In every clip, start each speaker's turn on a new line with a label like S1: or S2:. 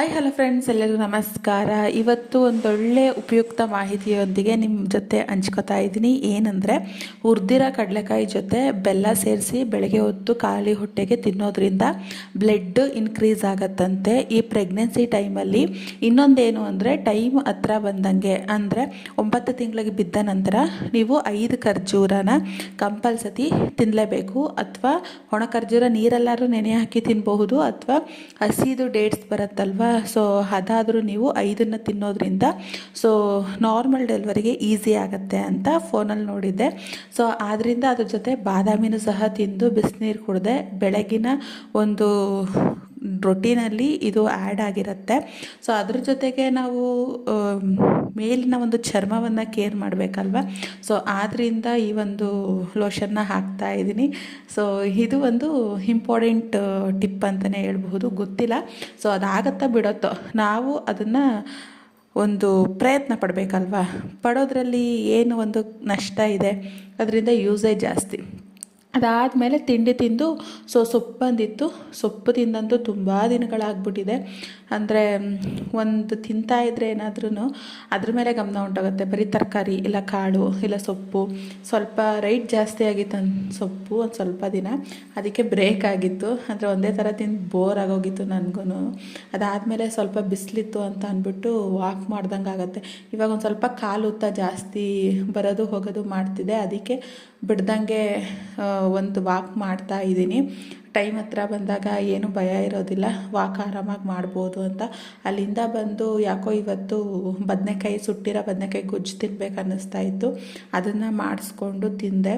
S1: Hi hello friends, ಎಲ್ಲರಿಗೂ ನಮಸ್ಕಾರ. ಇವತ್ತು ಒಂದೊಳ್ಳೆ ಉಪಯುಕ್ತ ಮಾಹಿತಿಯೊಂದಿಗೆ ನಿಮ್ಮ ಜೊತೆ ಹಂಚ್ಕೋತಾ ಇದ್ದೀನಿ. ಏನಂದರೆ, ಹುರಿದಿರೋ ಕಡಲೆಕಾಯಿ ಜೊತೆ ಬೆಲ್ಲ ಸೇರಿಸಿ ಬೆಳಗ್ಗೆ ಹೊತ್ತು ಖಾಲಿ ಹೊಟ್ಟೆಗೆ ತಿನ್ನೋದ್ರಿಂದ ಬ್ಲಡ್ ಇನ್ಕ್ರೀಸ್ ಆಗತ್ತಂತೆ ಈ ಪ್ರೆಗ್ನೆನ್ಸಿ ಟೈಮಲ್ಲಿ. ಇನ್ನೊಂದೇನು ಅಂದರೆ, ಟೈಮ್ ಹತ್ರ ಬಂದಂಗೆ ಅಂದರೆ 9 ತಿಂಗಳಿಗೆ ಬಿದ್ದ ನಂತರ ನೀವು 5 ಖರ್ಜೂರನ ಕಂಪಲ್ಸರಿ ತಿನ್ನಲೇಬೇಕು. ಅಥವಾ ಒಣ ಖರ್ಜೂರ ನೀರೆಲ್ಲರೂ ನೆನೆ ಹಾಕಿ ತಿನ್ನಬಹುದು, ಅಥವಾ ಹಸಿದು ಡೇಟ್ಸ್ ಬರುತ್ತಲ್ವ, ಸೊ ಅದಾದರೂ ನೀವು 5 ತಿನ್ನೋದ್ರಿಂದ ಸೊ ನಾರ್ಮಲ್ ಡೆಲಿವರಿಗೆ ಈಸಿ ಆಗುತ್ತೆ ಅಂತ ಫೋನಲ್ಲಿ ನೋಡಿದ್ದೆ. ಸೊ ಆದ್ದರಿಂದ ಅದ್ರ ಜೊತೆ ಬಾದಾಮಿನೂ ಸಹ ತಿಂದು ಬಿಸಿನೀರು ಕುಡಿದೆ. ಬೆಳಗಿನ ಒಂದು ರೊಟೀನಲ್ಲಿ ಇದು ಆ್ಯಡ್ ಆಗಿರುತ್ತೆ. ಸೊ ಅದ್ರ ಜೊತೆಗೆ ನಾವು ಮೇಲಿನ ಒಂದು ಚರ್ಮವನ್ನು ಕೇರ್ ಮಾಡಬೇಕಲ್ವ, ಸೊ ಆದ್ದರಿಂದ ಈ ಒಂದು ಲೋಷನ್ನ ಹಾಕ್ತಾ ಇದ್ದೀನಿ. ಸೊ ಇದು ಒಂದು ಇಂಪಾರ್ಟೆಂಟ್ ಟಿಪ್ ಅಂತಲೇ ಹೇಳ್ಬಹುದು, ಗೊತ್ತಿಲ್ಲ. ಸೊ ಅದಾಗತ್ತಾ ಬಿಡುತ್ತೋ, ನಾವು ಅದನ್ನು ಒಂದು ಪ್ರಯತ್ನ ಪಡಬೇಕಲ್ವ. ಪಡೋದ್ರಲ್ಲಿ ಏನು ಒಂದು ನಷ್ಟ ಇದೆ, ಅದರಿಂದ ಯೂಸೇಜ್ ಜಾಸ್ತಿ. ಅದಾದಮೇಲೆ ತಿಂಡಿ ತಿಂದು ಸೊಪ್ಪು ಬಂದಿತ್ತು. ಸೊಪ್ಪು ತಿಂದಂತೂ ತುಂಬ ದಿನಗಳಾಗ್ಬಿಟ್ಟಿದೆ. ಅಂದರೆ ಒಂದು ತಿಂತಾಯಿದ್ರೆ ಏನಾದ್ರೂ ಅದ್ರ ಮೇಲೆ ಗಮನ ಉಂಟಾಗುತ್ತೆ. ಬರೀ ತರಕಾರಿ ಇಲ್ಲ ಕಾಳು ಇಲ್ಲ ಸೊಪ್ಪು. ಸ್ವಲ್ಪ ರೈಟ್ ಜಾಸ್ತಿ ಆಗಿತ್ತು ಸೊಪ್ಪು ಒಂದು ಸ್ವಲ್ಪ ದಿನ, ಅದಕ್ಕೆ ಬ್ರೇಕ್ ಆಗಿತ್ತು. ಅಂದರೆ ಒಂದೇ ಥರ ತಿಂದು ಬೋರ್ ಆಗೋಗಿತ್ತು ನನಗೂ. ಅದಾದಮೇಲೆ ಸ್ವಲ್ಪ ಬಿಸಿಲಿತ್ತು ಅಂತ ಅಂದ್ಬಿಟ್ಟು ವಾಕ್ ಮಾಡ್ದಂಗೆ ಆಗುತ್ತೆ. ಇವಾಗ ಒಂದು ಸ್ವಲ್ಪ ಕಾಲು ಉತ್ತ ಜಾಸ್ತಿ ಬರೋದು ಹೋಗೋದು ಮಾಡ್ತಿದೆ, ಅದಕ್ಕೆ ಬಿಡ್ದಂಗೆ ಒಂದು ವಾಕ್ ಮಾಡ್ತಾ ಇದ್ದೀನಿ. ಟೈಮ್ ಹತ್ರ ಬಂದಾಗ ಏನು ಭಯ ಇರೋದಿಲ್ಲ, ವಾಕ್ ಆರಾಮಾಗಿ ಮಾಡ್ಬೋದು ಅಂತ. ಅಲ್ಲಿಂದ ಬಂದು ಯಾಕೋ ಇವತ್ತು ಸುಟ್ಟಿರೋ ಬದನೆಕಾಯಿ ಗೊಜ್ಜು ತಿನ್ಬೇಕು ಅನ್ನಿಸ್ತಾ ಇತ್ತು. ಅದನ್ನು ಮಾಡಿಸ್ಕೊಂಡು ತಿಂದೆ.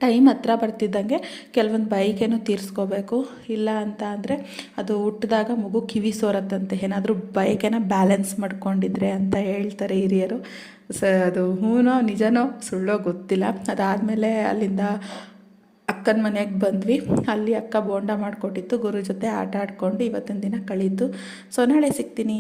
S1: ಟೈಮ್ ಹತ್ರ ಬರ್ತಿದ್ದಂಗೆ ಕೆಲವೊಂದು ಬೈಕೇನು ತೀರಿಸ್ಕೋಬೇಕು. ಇಲ್ಲ ಅಂತ ಅಂದರೆ ಅದು ಹುಟ್ಟಿದಾಗ ಮಗು ಕಿವಿ ಸೋರತ್ತಂತೆ, ಏನಾದರೂ ಬೈಕೇನ ಬ್ಯಾಲೆನ್ಸ್ ಮಾಡ್ಕೊಂಡಿದ್ರೆ ಅಂತ ಹೇಳ್ತಾರೆ ಹಿರಿಯರು. ಅದು ಹೂನೋ ನಿಜನೋ ಸುಳ್ಳೋ ಗೊತ್ತಿಲ್ಲ. ಅದಾದಮೇಲೆ ಅಲ್ಲಿಂದ ಅಕ್ಕನ ಮನೆಗೆ ಬಂದ್ವಿ. ಅಲ್ಲಿ ಅಕ್ಕ ಬೋಂಡ ಮಾಡಿಕೊಟ್ಟಿತ್ತು. ಗುರು ಜೊತೆ ಆಟ ಆಡ್ಕೊಂಡು ಇವತ್ತಿನ ದಿನ ಕಳೀತು. ಸೊ ನಾಳೆ ಸಿಗ್ತೀನಿ.